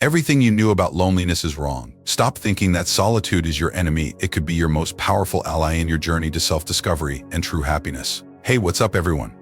Everything you knew about loneliness is wrong. Stop thinking that solitude is your enemy. It could be your most powerful ally in your journey to self-discovery and true happiness. Hey, what's up, everyone?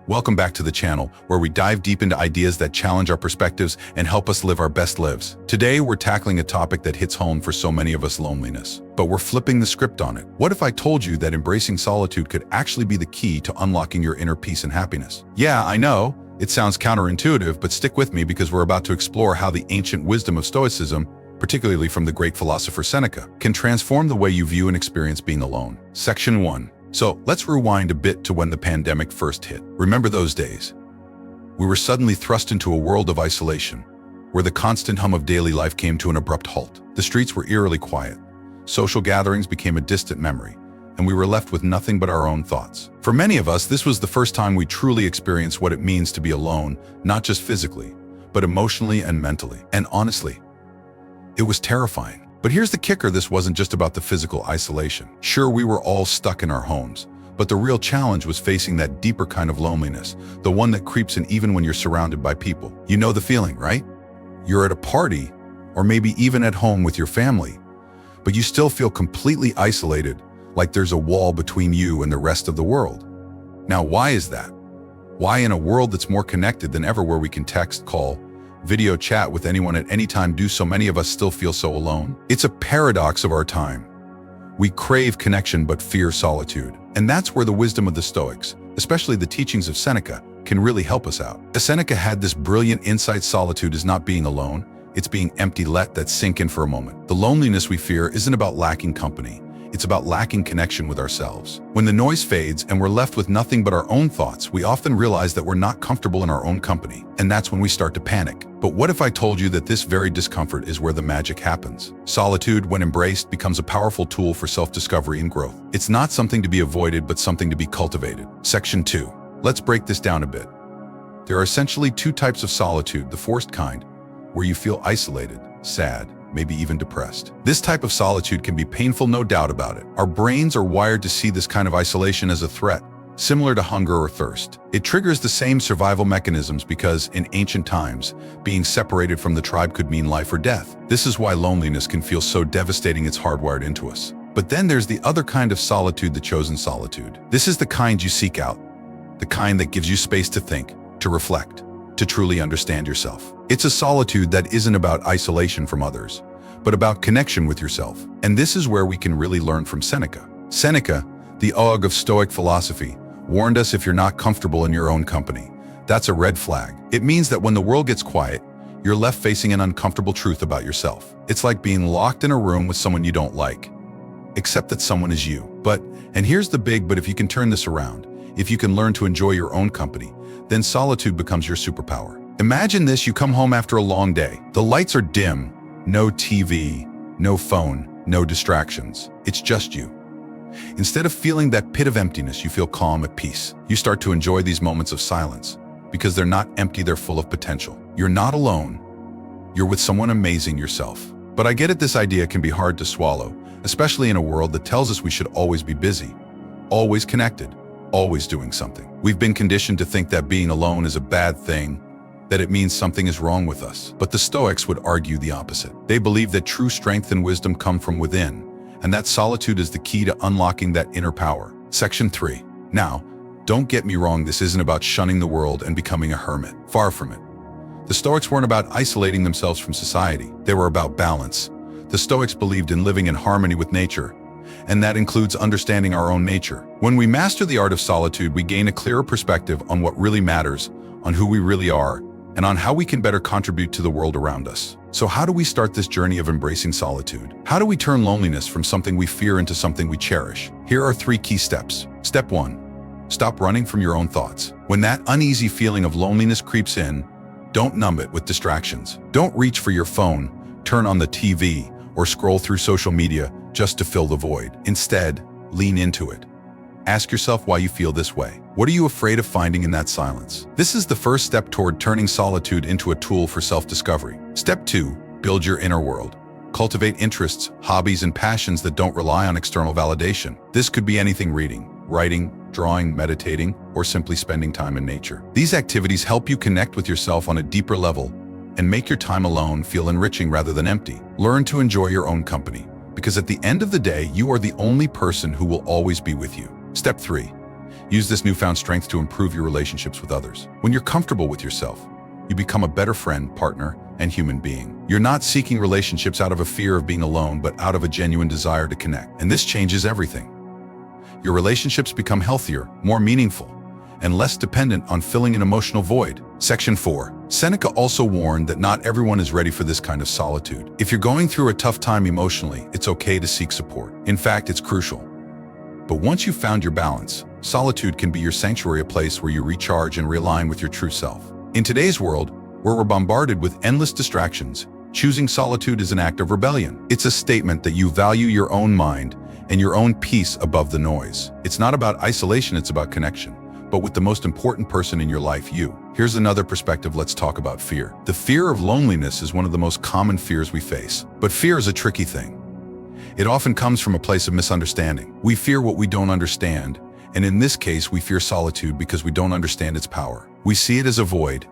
Welcome back to the channel, where we dive deep into ideas that challenge our perspectives and help us live our best lives. Today, we're tackling a topic that hits home for so many of us: loneliness. But we're flipping the script on it. What if I told you that embracing solitude could actually be the key to unlocking your inner peace and happiness? Yeah, I know. It sounds counterintuitive, but stick with me because we're about to explore how the ancient wisdom of Stoicism, particularly from the great philosopher Seneca, can transform the way you view and experience being alone. Section 1. So let's rewind a bit to when the pandemic first hit. Remember those days? We were suddenly thrust into a world of isolation, where the constant hum of daily life came to an abrupt halt. The streets were eerily quiet. Social gatherings became a distant memory, and we were left with nothing but our own thoughts. For many of us, this was the first time we truly experienced what it means to be alone, not just physically, but emotionally and mentally. And honestly, it was terrifying. But here's the kicker: this wasn't just about the physical isolation. Sure, we were all stuck in our homes, but the real challenge was facing that deeper kind of loneliness, the one that creeps in even when you're surrounded by people. You know the feeling, right? You're at a party, or maybe even at home with your family, but you still feel completely isolated, like there's a wall between you and the rest of the world. Now, why is that? Why, in a world that's more connected than ever, where we can text, call, video chat with anyone at any time, do so many of us still feel so alone? It's a paradox of our time. We crave connection but fear solitude. And that's where the wisdom of the Stoics, especially the teachings of Seneca, can really help us out. Seneca had this brilliant insight: solitude is not being alone, it's being empty. Let that sink in for a moment. The loneliness we fear isn't about lacking company. It's about lacking connection with ourselves. When the noise fades and we're left with nothing but our own thoughts, we often realize that we're not comfortable in our own company. And that's when we start to panic. But what if I told you that this very discomfort is where the magic happens? Solitude, when embraced, becomes a powerful tool for self-discovery and growth. It's not something to be avoided, but something to be cultivated. Section 2. Let's break this down a bit. There are essentially two types of solitude: the forced kind, where you feel isolated, sad, maybe even depressed. This type of solitude can be painful, no doubt about it. Our brains are wired to see this kind of isolation as a threat, similar to hunger or thirst. It triggers the same survival mechanisms because, in ancient times, being separated from the tribe could mean life or death. This is why loneliness can feel so devastating. It's hardwired into us. But then there's the other kind of solitude, the chosen solitude. This is the kind you seek out, the kind that gives you space to think, to reflect, to truly understand yourself. It's a solitude that isn't about isolation from others, but about connection with yourself. And this is where we can really learn from Seneca. Seneca, the og of Stoic philosophy, warned us: if you're not comfortable in your own company, that's a red flag. It means that when the world gets quiet, you're left facing an uncomfortable truth about yourself. It's like being locked in a room with someone you don't like, except that someone is you. But, and here's the big but, if you can turn this around, if you can learn to enjoy your own company, then solitude becomes your superpower. Imagine this: you come home after a long day. The lights are dim, no TV, no phone, no distractions. It's just you. Instead of feeling that pit of emptiness, you feel calm, at peace. You start to enjoy these moments of silence because they're not empty, they're full of potential. You're not alone. You're with someone amazing, yourself. But I get it, this idea can be hard to swallow, especially in a world that tells us we should always be busy, always connected, always doing something. We've been conditioned to think that being alone is a bad thing, that it means something is wrong with us. But the Stoics would argue the opposite. They believe that true strength and wisdom come from within, and that solitude is the key to unlocking that inner power. Section 3. Now, don't get me wrong, this isn't about shunning the world and becoming a hermit. Far from it. The Stoics weren't about isolating themselves from society. They were about balance. The Stoics believed in living in harmony with nature, and that includes understanding our own nature. When we master the art of solitude, we gain a clearer perspective on what really matters, on who we really are, and on how we can better contribute to the world around us. So how do we start this journey of embracing solitude? How do we turn loneliness from something we fear into something we cherish? Here are 3 key steps. Step 1. Stop running from your own thoughts. When that uneasy feeling of loneliness creeps in, don't numb it with distractions. Don't reach for your phone, turn on the TV, or scroll through social media just to fill the void. Instead, lean into it. Ask yourself why you feel this way. What are you afraid of finding in that silence? This is the first step toward turning solitude into a tool for self-discovery. Step 2. Build your inner world. Cultivate interests, hobbies, and passions that don't rely on external validation. This could be anything: reading, writing, drawing, meditating, or simply spending time in nature. These activities help you connect with yourself on a deeper level, and make your time alone feel enriching rather than empty. Learn to enjoy your own company, because at the end of the day, you are the only person who will always be with you. Step 3. Use this newfound strength to improve your relationships with others. When you're comfortable with yourself, you become a better friend, partner, and human being. You're not seeking relationships out of a fear of being alone, but out of a genuine desire to connect. And this changes everything. Your relationships become healthier, more meaningful, and less dependent on filling an emotional void. Section 4. Seneca also warned that not everyone is ready for this kind of solitude. If you're going through a tough time emotionally, it's okay to seek support. In fact, it's crucial. But once you've found your balance, solitude can be your sanctuary, a place where you recharge and realign with your true self. In today's world, where we're bombarded with endless distractions, choosing solitude is an act of rebellion. It's a statement that you value your own mind and your own peace above the noise. It's not about isolation, it's about connection, but with the most important person in your life, you. Here's another perspective. Let's talk about fear. The fear of loneliness is one of the most common fears we face. But fear is a tricky thing. It often comes from a place of misunderstanding. We fear what we don't understand, and in this case, we fear solitude because we don't understand its power. We see it as a void,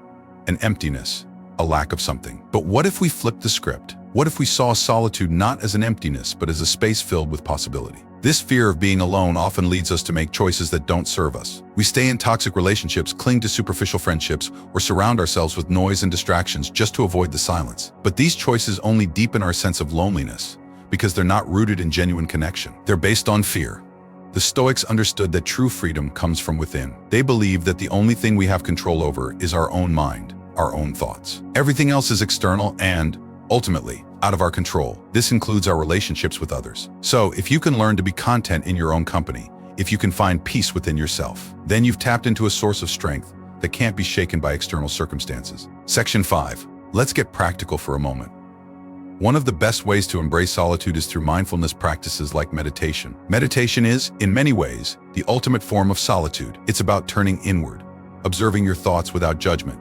an emptiness, a lack of something. But what if we flipped the script? What if we saw solitude not as an emptiness, but as a space filled with possibility? This fear of being alone often leads us to make choices that don't serve us. We stay in toxic relationships, cling to superficial friendships, or surround ourselves with noise and distractions just to avoid the silence. But these choices only deepen our sense of loneliness because they're not rooted in genuine connection. They're based on fear. The Stoics understood that true freedom comes from within. They believed that the only thing we have control over is our own mind, our own thoughts. Everything else is external and, ultimately, out of our control. This includes our relationships with others. So, if you can learn to be content in your own company, if you can find peace within yourself, then you've tapped into a source of strength that can't be shaken by external circumstances. Section 5. Let's get practical for a moment. One of the best ways to embrace solitude is through mindfulness practices like meditation. Meditation is, in many ways, the ultimate form of solitude. It's about turning inward, observing your thoughts without judgment,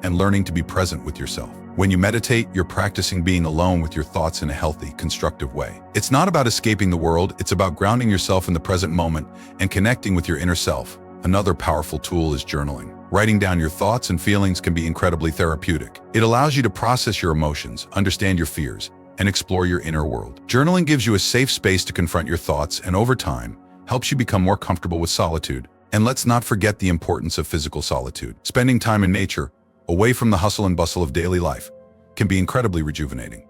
and learning to be present with yourself. When you meditate, you're practicing being alone with your thoughts in a healthy, constructive way. It's not about escaping the world, it's about grounding yourself in the present moment and connecting with your inner self. Another powerful tool is journaling. Writing down your thoughts and feelings can be incredibly therapeutic. It allows you to process your emotions, understand your fears, and explore your inner world. Journaling gives you a safe space to confront your thoughts and, over time, helps you become more comfortable with solitude. And let's not forget the importance of physical solitude. Spending time in nature, away from the hustle and bustle of daily life, can be incredibly rejuvenating.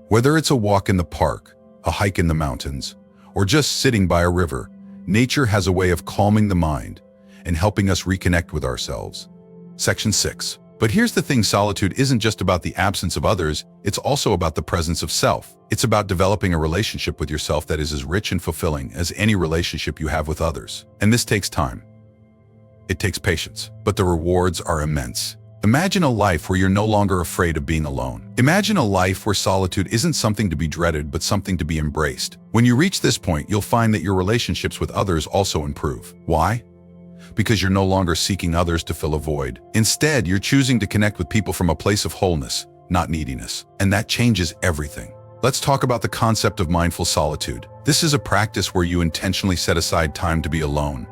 Whether it's a walk in the park, a hike in the mountains, or just sitting by a river, nature has a way of calming the mind and helping us reconnect with ourselves. Section 6. But here's the thing, solitude isn't just about the absence of others, it's also about the presence of self. It's about developing a relationship with yourself that is as rich and fulfilling as any relationship you have with others. And this takes time. It takes patience, but the rewards are immense. Imagine a life where you're no longer afraid of being alone. Imagine a life where solitude isn't something to be dreaded, but something to be embraced. When you reach this point, you'll find that your relationships with others also improve. Why? Because you're no longer seeking others to fill a void. Instead, you're choosing to connect with people from a place of wholeness, not neediness. And that changes everything. Let's talk about the concept of mindful solitude. This is a practice where you intentionally set aside time to be alone,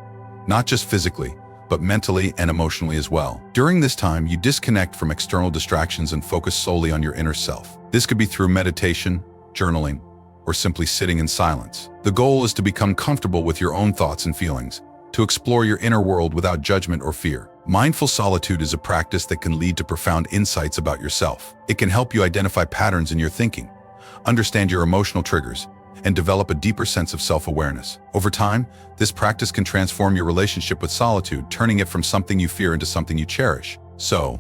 not just physically, but mentally and emotionally as well. During this time, you disconnect from external distractions and focus solely on your inner self. This could be through meditation, journaling, or simply sitting in silence. The goal is to become comfortable with your own thoughts and feelings, to explore your inner world without judgment or fear. Mindful solitude is a practice that can lead to profound insights about yourself. It can help you identify patterns in your thinking, understand your emotional triggers, and develop a deeper sense of self-awareness. Over time, this practice can transform your relationship with solitude, turning it from something you fear into something you cherish. So,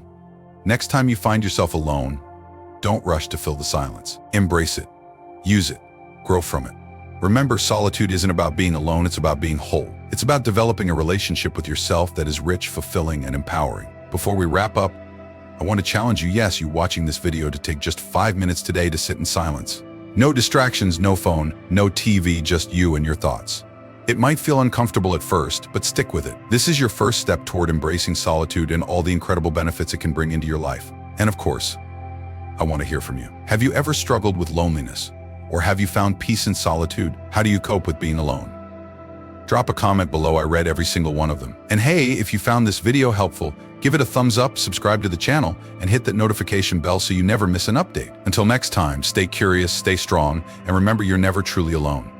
next time you find yourself alone, don't rush to fill the silence. Embrace it, use it, grow from it. Remember, solitude isn't about being alone, it's about being whole. It's about developing a relationship with yourself that is rich, fulfilling, and empowering. Before we wrap up, I want to challenge you, yes, you watching this video, to take just 5 minutes today to sit in silence. No distractions, no phone, no TV, just you and your thoughts. It might feel uncomfortable at first, but stick with it. This is your first step toward embracing solitude and all the incredible benefits it can bring into your life. And of course, I want to hear from you. Have you ever struggled with loneliness? Or have you found peace in solitude? How do you cope with being alone? Drop a comment below, I read every single one of them. And hey, if you found this video helpful, Give it a thumbs up, subscribe to the channel, and hit that notification bell so you never miss an update. Until next time, stay curious, stay strong, and remember you're never truly alone.